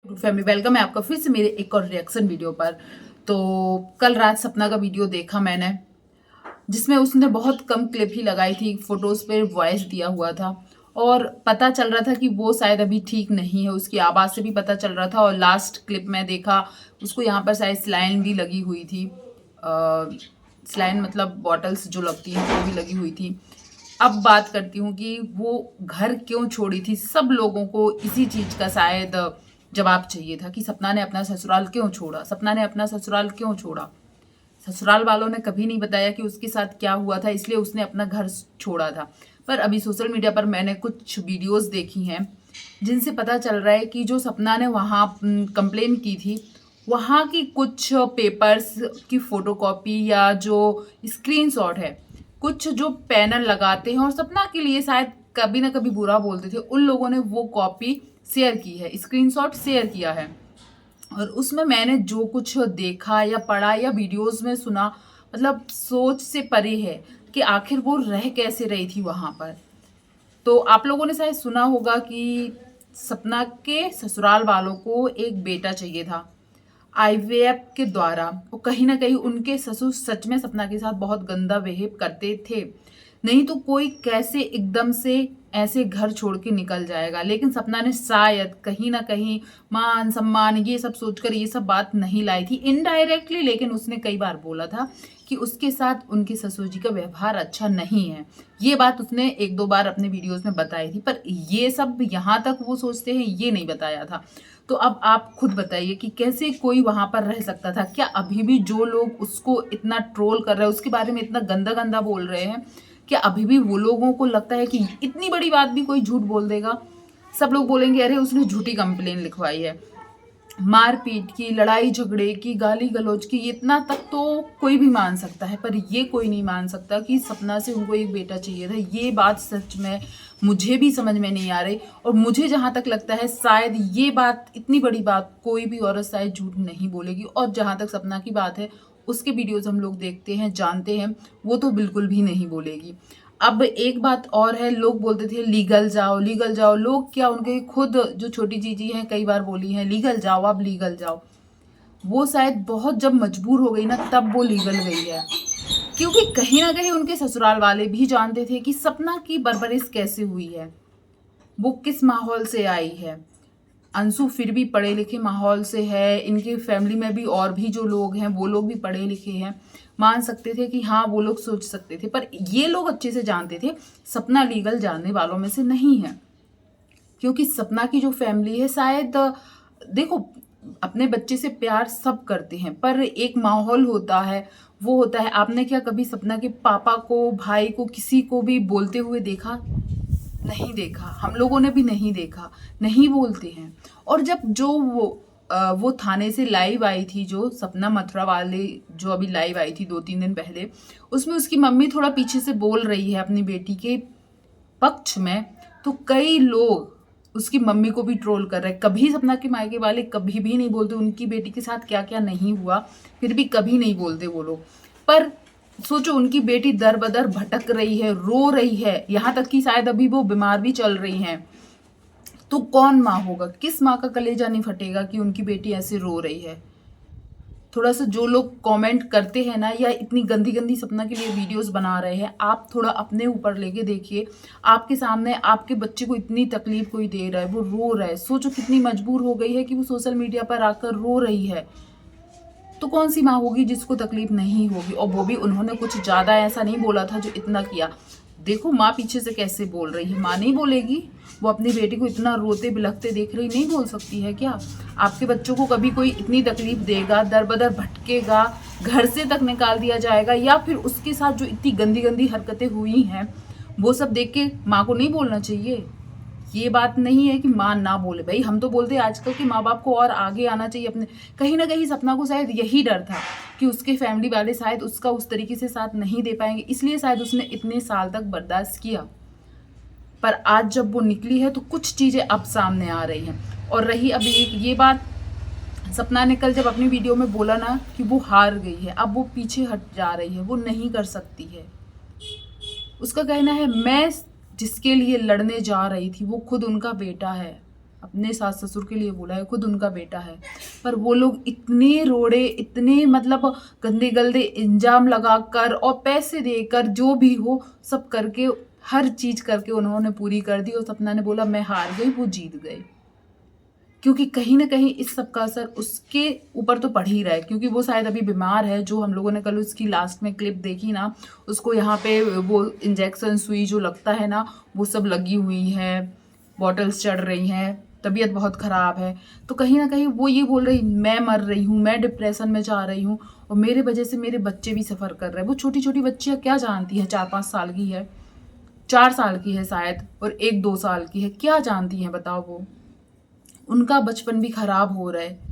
Family welcome है आपका फिर से मेरे एक और रिएक्शन वीडियो पर। तो कल रात सपना का वीडियो देखा मैंने, जिसमें उसने बहुत कम क्लिप ही लगाई थी, फोटोज पे वॉइस दिया हुआ था और पता चल रहा था कि वो शायद अभी ठीक नहीं है। उसकी आवाज़ से भी पता चल रहा था। और लास्ट क्लिप में देखा उसको यहाँ पर शायद स्लाइन भी लगी हुई थी। स्लाइन मतलब बॉटल्स जो लगती हैं वो भी लगी हुई थी। अब बात करती हूँ कि वो घर क्यों छोड़ी थी। सब लोगों को इसी चीज़ का शायद जवाब चाहिए था कि सपना ने अपना ससुराल क्यों छोड़ा, सपना ने अपना ससुराल क्यों छोड़ा। ससुराल वालों ने कभी नहीं बताया कि उसके साथ क्या हुआ था, इसलिए उसने अपना घर छोड़ा था। पर अभी सोशल मीडिया पर मैंने कुछ वीडियोस देखी हैं जिनसे पता चल रहा है कि जो सपना ने वहाँ कंप्लेन की थी, वहाँ की कुछ पेपर्स की फोटोकॉपी या जो स्क्रीनशॉट है, कुछ जो पैनल लगाते हैं और सपना के लिए शायद कभी ना कभी बुरा बोलते थे, उन लोगों ने वो कॉपी शेयर की है, स्क्रीनशॉट शेयर किया है। और उसमें मैंने जो कुछ देखा या पढ़ा या वीडियोस में सुना, मतलब सोच से परे है कि आखिर वो रह कैसे रही थी वहाँ पर। तो आप लोगों ने शायद सुना होगा कि सपना के ससुराल वालों को एक बेटा चाहिए था आईवीएफ के द्वारा। और कहीं ना कहीं उनके ससुर सच में सपना के साथ बहुत गंदा बिहेव करते थे, नहीं तो कोई कैसे एकदम से ऐसे घर छोड़ के निकल जाएगा। लेकिन सपना ने शायद कहीं ना कहीं मान सम्मान ये सब सोचकर ये सब बात नहीं लाई थी, इनडायरेक्टली, लेकिन उसने कई बार बोला था कि उसके साथ उनके ससुर जी का व्यवहार अच्छा नहीं है। ये बात उसने एक दो बार अपने वीडियोस में बताई थी, पर ये सब यहाँ तक वो सोचते हैं ये नहीं बताया था। तो अब आप खुद बताइए कि कैसे कोई वहां पर रह सकता था। क्या अभी भी जो लोग उसको इतना ट्रोल कर रहे हैं, उसके बारे में इतना गंदा गंदा बोल रहे हैं, क्या अभी भी वो लोगों को लगता है कि इतनी बड़ी बात भी कोई झूठ बोल देगा? सब लोग बोलेंगे अरे उसने झूठी कंप्लेन लिखवाई है। मारपीट की, लड़ाई झगड़े की, गाली गलौज की, इतना तक तो कोई भी मान सकता है, पर ये कोई नहीं मान सकता कि सपना से उनको एक बेटा चाहिए था। ये बात सच में मुझे भी समझ में नहीं आ रही। और मुझे जहाँ तक लगता है शायद ये बात, इतनी बड़ी बात कोई भी औरत शायद झूठ नहीं बोलेगी। और जहाँ तक सपना की बात है, उसके वीडियोज हम लोग देखते हैं, जानते हैं, वो तो बिल्कुल भी नहीं बोलेगी। अब एक बात और है, लोग बोलते थे लीगल जाओ लीगल जाओ। लोग क्या, उनके खुद जो छोटी जीजी हैं कई बार बोली हैं लीगल जाओ, अब लीगल जाओ। वो शायद बहुत जब मजबूर हो गई ना तब वो लीगल गई है, क्योंकि कहीं ना कहीं उनके ससुराल वाले भी जानते थे कि सपना की परवरिश कैसे हुई है, वो किस माहौल से आई है। अंशु फिर भी पढ़े लिखे माहौल से है, इनके फैमिली में भी और भी जो लोग हैं वो लोग भी पढ़े लिखे हैं, मान सकते थे कि हाँ वो लोग सोच सकते थे। पर ये लोग अच्छे से जानते थे सपना लीगल जानने वालों में से नहीं है, क्योंकि सपना की जो फैमिली है शायद, देखो, अपने बच्चे से प्यार सब करते हैं, पर एक माहौल होता है, वो होता है। आपने क्या कभी सपना के पापा को, भाई को, किसी को भी बोलते हुए देखा? नहीं देखा, हम लोगों ने भी नहीं देखा, नहीं बोलते हैं। और जब जो वो थाने से लाइव आई थी, जो सपना मथुरा वाले जो अभी लाइव आई थी 2-3 दिन पहले, उसमें उसकी मम्मी थोड़ा पीछे से बोल रही है अपनी बेटी के पक्ष में, तो कई लोग उसकी मम्मी को भी ट्रोल कर रहे हैं। कभी सपना के मायके वाले कभी भी नहीं बोलते उनकी बेटी के साथ क्या क्या नहीं हुआ, फिर भी कभी नहीं बोलते वो लोग। पर सोचो, उनकी बेटी दर बदर भटक रही है, रो रही है, यहाँ तक कि शायद अभी वो बीमार भी चल रही हैं। तो कौन माँ होगा, किस माँ का कलेजा नहीं फटेगा कि उनकी बेटी ऐसे रो रही है? थोड़ा सा जो लोग कमेंट करते हैं ना, या इतनी गंदी गंदी सपना के लिए वीडियोस बना रहे हैं, आप थोड़ा अपने ऊपर लेके देखिए। आपके सामने आपके बच्चे को इतनी तकलीफ कोई दे रहा है, वो रो रहा है, सोचो कितनी मजबूर हो गई है कि वो सोशल मीडिया पर आकर रो रही है। तो कौन सी माँ होगी जिसको तकलीफ नहीं होगी? और वो भी उन्होंने कुछ ज्यादा ऐसा नहीं बोला था जो इतना किया। देखो माँ पीछे से कैसे बोल रही है, माँ नहीं बोलेगी? वो अपनी बेटी को इतना रोते बिलखते देख रही, नहीं बोल सकती है क्या? आपके बच्चों को कभी कोई इतनी तकलीफ देगा, दर बदर भटकेगा, घर से तक निकाल दिया जाएगा, या फिर उसके साथ जो इतनी गंदी गंदी हरकतें हुई हैं वो सब देख के माँ को नहीं बोलना चाहिए? ये बात नहीं है कि माँ ना बोले, भाई हम तो बोलते हैं आजकल कि माँ बाप को और आगे आना चाहिए अपने। कहीं ना कहीं सपना को शायद यही डर था कि उसके फैमिली वाले शायद उसका उस तरीके से साथ नहीं दे पाएंगे, इसलिए शायद उसने इतने साल तक बर्दाश्त किया। पर आज जब वो निकली है तो कुछ चीजें अब सामने आ रही हैं। और रही अभी एक ये बात, सपना ने कल जब अपनी वीडियो में बोला ना कि वो हार गई है, अब वो पीछे हट जा रही है, वो नहीं कर सकती है। उसका कहना है मैं जिसके लिए लड़ने जा रही थी वो खुद उनका बेटा है। अपने सास ससुर के लिए बोला है, खुद उनका बेटा है, पर वो लोग इतने रोड़े, इतने मतलब गंदे गंदे इंजाम लगाकर और पैसे देकर जो भी हो सब करके, हर चीज करके उन्होंने पूरी कर दी। और सपना ने बोला मैं हार गई, वो जीत गए। क्योंकि कहीं ना कहीं इस सब का असर उसके ऊपर तो पड़ ही रहा है, क्योंकि वो शायद अभी बीमार है। जो हम लोगों ने कल उसकी लास्ट में क्लिप देखी ना, उसको यहाँ पे वो इंजेक्शन सुई जो लगता है ना, वो सब लगी हुई है, बॉटल्स चढ़ रही हैं, तबीयत बहुत ख़राब है। तो कहीं ना कहीं वो ये बोल रही मैं मर रही हूँ, मैं डिप्रेशन में जा रही हूँ, और मेरे वजह से मेरे बच्चे भी सफ़र कर रहे हैं। वो छोटी छोटी बच्चियाँ क्या जानती हैं, 4-5 साल की है, 4 साल की है शायद, और 1-2 साल की है, क्या जानती हैं बताओ। वो उनका बचपन भी खराब हो रहा है।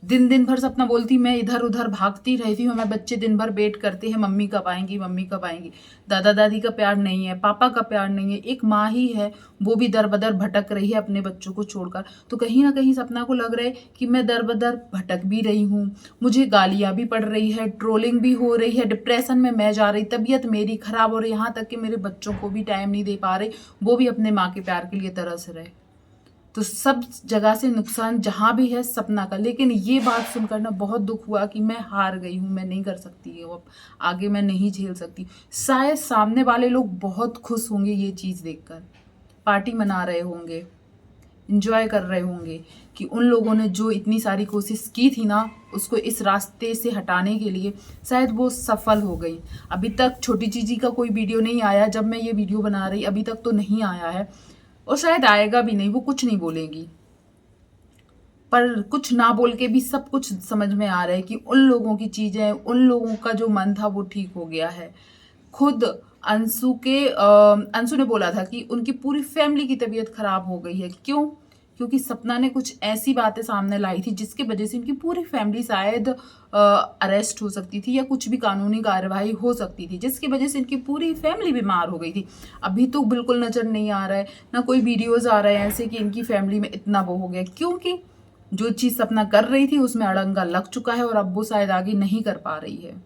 दिन दिन भर सपना बोलती मैं इधर उधर भागती रहती हूँ, हमारे बच्चे दिन भर वेट करते हैं मम्मी कब आएंगी, मम्मी कब आएंगी। दादा दादी का प्यार नहीं है, पापा का प्यार नहीं है, एक माँ ही है, वो भी दर बदर भटक रही है अपने बच्चों को छोड़कर। तो कहीं ना कहीं सपना को लग रहा है कि मैं दर बदर भटक भी रही हूँ, मुझे गालियाँ भी पड़ रही है, ट्रोलिंग भी हो रही है, डिप्रेशन में मैं जा रही, तबीयत मेरी खराब हो रही, यहाँ तक कि मेरे बच्चों को भी टाइम नहीं दे पा रही, वो भी अपने माँ के प्यार के लिए तरस रहे। तो सब जगह से नुकसान जहाँ भी है सपना का। लेकिन ये बात सुनकर ना बहुत दुख हुआ कि मैं हार गई हूँ, मैं नहीं कर सकती है, अब आगे मैं नहीं झेल सकती। शायद सामने वाले लोग बहुत खुश होंगे ये चीज़ देखकर, पार्टी मना रहे होंगे, इंजॉय कर रहे होंगे कि उन लोगों ने जो इतनी सारी कोशिश की थी ना उसको इस रास्ते से हटाने के लिए, शायद वो सफल हो गई। अभी तक छोटी चीज़ी का कोई वीडियो नहीं आया, जब मैं ये वीडियो बना रही अभी तक तो नहीं आया है, और शायद आएगा भी नहीं। वो कुछ नहीं बोलेगी, पर कुछ ना बोल के भी सब कुछ समझ में आ रहा है कि उन लोगों की चीज़ें, उन लोगों का जो मन था वो ठीक हो गया है। खुद अंशु ने बोला था कि उनकी पूरी फैमिली की तबीयत खराब हो गई है। क्यों? क्योंकि सपना ने कुछ ऐसी बातें सामने लाई थी जिसके वजह से इनकी पूरी फैमिली शायद अरेस्ट हो सकती थी या कुछ भी कानूनी कार्यवाही हो सकती थी, जिसकी वजह से इनकी पूरी फैमिली बीमार हो गई थी। अभी तो बिल्कुल नजर नहीं आ रहा है, ना कोई वीडियोज आ रहे हैं ऐसे कि इनकी फैमिली में इतना वो हो गया, क्योंकि जो चीज सपना कर रही थी उसमें अड़ंगा लग चुका है और अब वो शायद आगे नहीं कर पा रही है।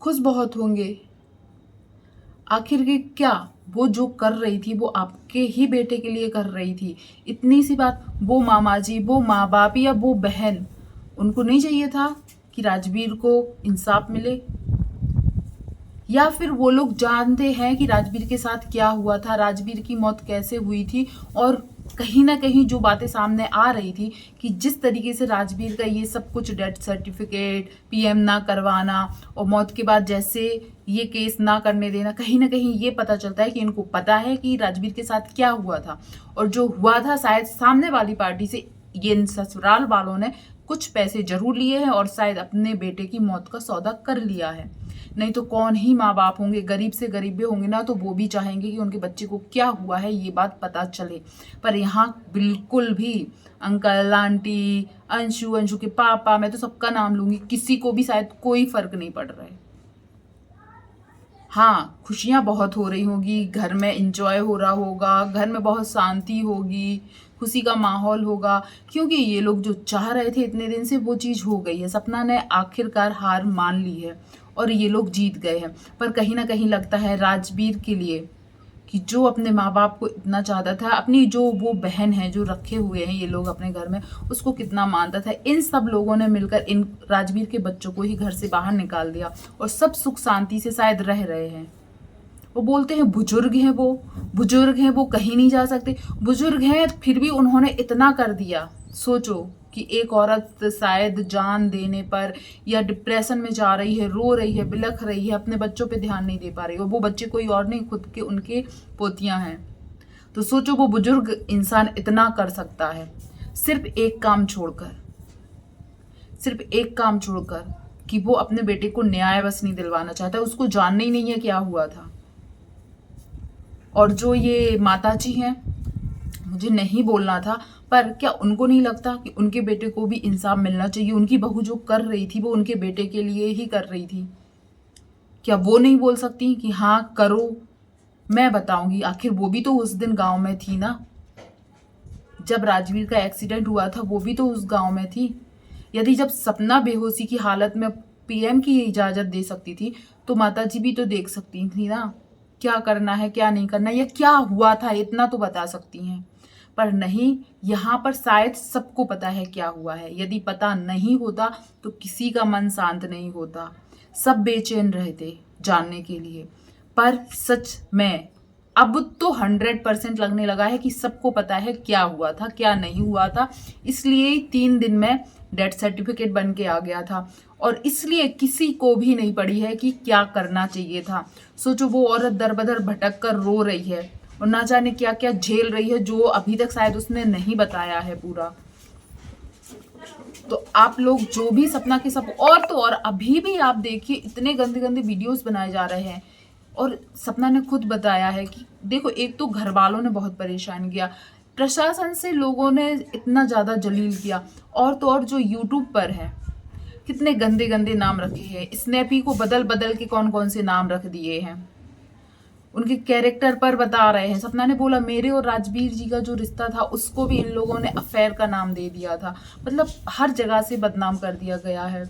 खुश बहुत होंगे आखिर की क्या, वो जो कर रही थी वो आपके ही बेटे के लिए कर रही थी। इतनी सी बात, वो मामा जी, वो माँ बाप या वो बहन, उनको नहीं चाहिए था कि राजवीर को इंसाफ मिले? या फिर वो लोग जानते हैं कि राजवीर के साथ क्या हुआ था, राजवीर की मौत कैसे हुई थी, और कहीं ना कहीं जो बातें सामने आ रही थी कि जिस तरीके से राजवीर का ये सब कुछ, डेथ सर्टिफिकेट, पीएम ना करवाना और मौत के बाद जैसे ये केस ना करने देना, कहीं ना कहीं ये पता चलता है कि इनको पता है कि राजवीर के साथ क्या हुआ था, और जो हुआ था शायद सामने वाली पार्टी से ये ससुराल वालों ने कुछ पैसे जरूर लिए हैं और शायद अपने बेटे की मौत का सौदा कर लिया है। नहीं तो कौन ही माँ बाप होंगे, गरीब से गरीब भी होंगे ना, तो वो भी चाहेंगे कि उनके बच्चे को क्या हुआ है ये बात पता चले। पर यहाँ बिल्कुल भी अंकल, आंटी, अंशु, अंशु के पापा, मैं तो सबका नाम लूंगी, किसी को भी शायद कोई फर्क नहीं पड़ रहा है। हाँ, खुशियाँ बहुत हो रही होगी, घर में इंजॉय हो रहा होगा, घर में बहुत शांति होगी, खुशी का माहौल होगा, क्योंकि ये लोग जो चाह रहे थे इतने दिन से वो चीज़ हो गई है। सपना ने आखिरकार हार मान ली है और ये लोग जीत गए हैं। पर कहीं ना कहीं लगता है राजवीर के लिए कि जो अपने माँ बाप को इतना चाहता था, अपनी जो वो बहन है जो रखे हुए हैं ये लोग अपने घर में, उसको कितना मानता था, इन सब लोगों ने मिलकर इन राजवीर के बच्चों को ही घर से बाहर निकाल दिया और सब सुख शांति से शायद रह रहे हैं। वो बोलते हैं बुजुर्ग हैं, वो बुजुर्ग हैं, वो कहीं नहीं जा सकते, बुजुर्ग हैं फिर भी उन्होंने इतना कर दिया। सोचो कि एक औरत शायद जान देने पर या डिप्रेशन में जा रही है, रो रही है, बिलख रही है, अपने बच्चों पे ध्यान नहीं दे पा रही, और वो बच्चे कोई और नहीं, खुद के उनके पोतियां हैं। तो सोचो वो बुजुर्ग इंसान इतना कर सकता है, सिर्फ एक काम छोड़कर, सिर्फ एक काम छोड़कर, कि वो अपने बेटे को न्याय बस नहीं दिलवाना चाहता, उसको जानना ही नहीं है क्या हुआ था। और जो ये माताजी हैं, मुझे नहीं बोलना था, पर क्या उनको नहीं लगता कि उनके बेटे को भी इंसाफ मिलना चाहिए? उनकी बहू जो कर रही थी वो उनके बेटे के लिए ही कर रही थी। क्या वो नहीं बोल सकती कि हाँ करो, मैं बताऊंगी? आखिर वो भी तो उस दिन गांव में थी ना, जब राजवीर का एक्सीडेंट हुआ था वो भी तो उस गांव में थी। यदि जब सपना बेहोशी की हालत में पीएम की इजाजत दे सकती थी तो माताजी भी तो देख सकती थी ना, क्या करना है क्या नहीं करना, या क्या हुआ था इतना तो बता सकती हैं। पर नहीं, यहाँ पर शायद सबको पता है क्या हुआ है। यदि पता नहीं होता तो किसी का मन शांत नहीं होता, सब बेचैन रहते जानने के लिए। पर सच में अब तो 100% लगने लगा है कि सबको पता है क्या हुआ था क्या नहीं हुआ था। इसलिए 3 दिन में डेथ सर्टिफिकेट बन के आ गया था, और इसलिए किसी को भी नहीं पड़ी है कि क्या करना चाहिए था। सोचो, वो औरत दर बदर भटक कर रो रही है और ना जाने क्या क्या झेल रही है, जो अभी तक शायद उसने नहीं बताया है पूरा। तो आप लोग जो भी सपना के सब, और तो और अभी भी आप देखिए इतने गंदे गंदे वीडियोस बनाए जा रहे हैं। और सपना ने खुद बताया है कि देखो, एक तो घर वालों ने बहुत परेशान किया, प्रशासन से लोगों ने इतना ज़्यादा जलील किया, और तो और जो यूट्यूब पर है कितने गंदे गंदे नाम रखे हैं। स्नैपी को बदल बदल के कौन कौन से नाम रख दिए हैं, उनके कैरेक्टर पर बता रहे हैं। सपना ने बोला मेरे और राजवीर जी का जो रिश्ता था उसको भी इन लोगों ने अफेयर का नाम दे दिया था। मतलब हर जगह से बदनाम कर दिया गया है।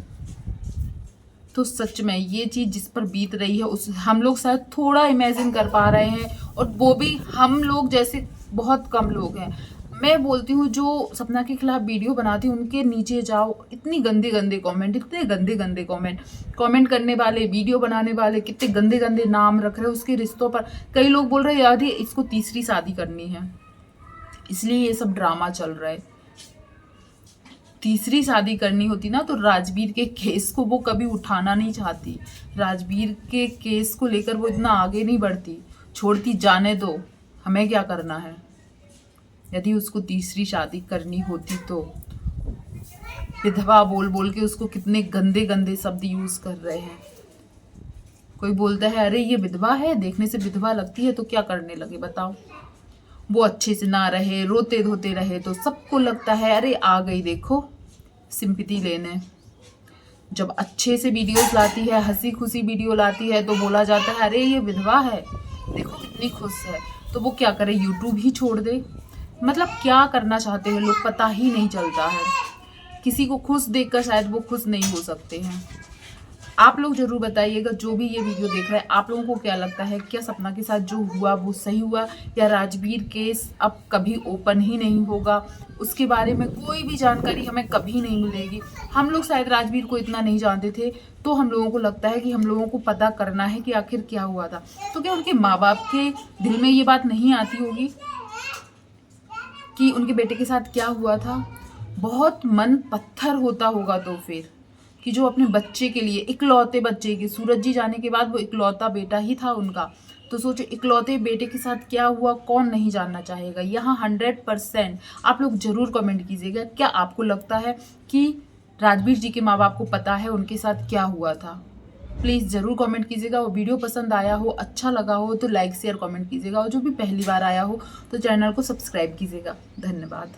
तो सच में ये चीज़ जिस पर बीत रही है उस हम लोग शायद थोड़ा इमेजिन कर पा रहे हैं, और वो भी हम लोग जैसे बहुत कम लोग हैं। मैं बोलती हूँ जो सपना के खिलाफ वीडियो बनाती हूँ उनके नीचे जाओ, इतनी गंदे गंदे कमेंट, इतने गंदे गंदे कमेंट करने वाले, वीडियो बनाने वाले कितने गंदे गंदे नाम रख रहे हैं उसके रिश्तों पर। कई लोग बोल रहे हैं यार इसको तीसरी शादी करनी है, इसलिए ये सब ड्रामा चल रहा है। तीसरी शादी करनी होती ना तो राजवीर के केस को वो कभी उठाना नहीं चाहती, राजवीर के केस को लेकर वो इतना आगे नहीं बढ़ती, छोड़ती जाने दो, हमें क्या करना है। यदि उसको तीसरी शादी करनी होती तो विधवा बोल बोल के उसको कितने गंदे गंदे शब्द यूज कर रहे हैं। कोई बोलता है अरे ये विधवा है, देखने से विधवा लगती है, तो क्या करने लगे बताओ। वो अच्छे से ना रहे, रोते धोते रहे तो सबको लगता है अरे आ गई देखो सिंपैथी लेने। जब अच्छे से वीडियोस लाती है, हंसी खुशी वीडियो लाती है, तो बोला जाता है अरे ये विधवा है, देखो कितनी खुश है। तो वो क्या करे, यूट्यूब ही छोड़ दे। मतलब क्या करना चाहते हैं लोग पता ही नहीं चलता है। किसी को खुश देखकर शायद वो खुश नहीं हो सकते हैं। आप लोग जरूर बताइएगा, जो भी ये वीडियो देख रहे हैं, आप लोगों को क्या लगता है, क्या सपना के साथ जो हुआ वो सही हुआ, या राजवीर केस अब कभी ओपन ही नहीं होगा, उसके बारे में कोई भी जानकारी हमें कभी नहीं मिलेगी। हम लोग शायद राजवीर को इतना नहीं जानते थे, तो हम लोगों को लगता है कि हम लोगों को पता करना है कि आखिर क्या हुआ था। तो क्या उनके माँ बाप के दिल में ये बात नहीं आती होगी कि उनके बेटे के साथ क्या हुआ था? बहुत मन पत्थर होता होगा तो फिर, कि जो अपने बच्चे के लिए, इकलौते बच्चे के, सूरज जी जाने के बाद वो इकलौता बेटा ही था उनका, तो सोचो इकलौते बेटे के साथ क्या हुआ, कौन नहीं जानना चाहेगा। यहाँ 100% आप लोग जरूर कमेंट कीजिएगा, क्या आपको लगता है कि राजवीर जी के माँ बाप को पता है उनके साथ क्या हुआ था? प्लीज़ ज़रूर कमेंट कीजिएगा। वो वीडियो पसंद आया हो, अच्छा लगा हो तो लाइक शेयर कमेंट कीजिएगा, और जो भी पहली बार आया हो तो चैनल को सब्सक्राइब कीजिएगा। धन्यवाद।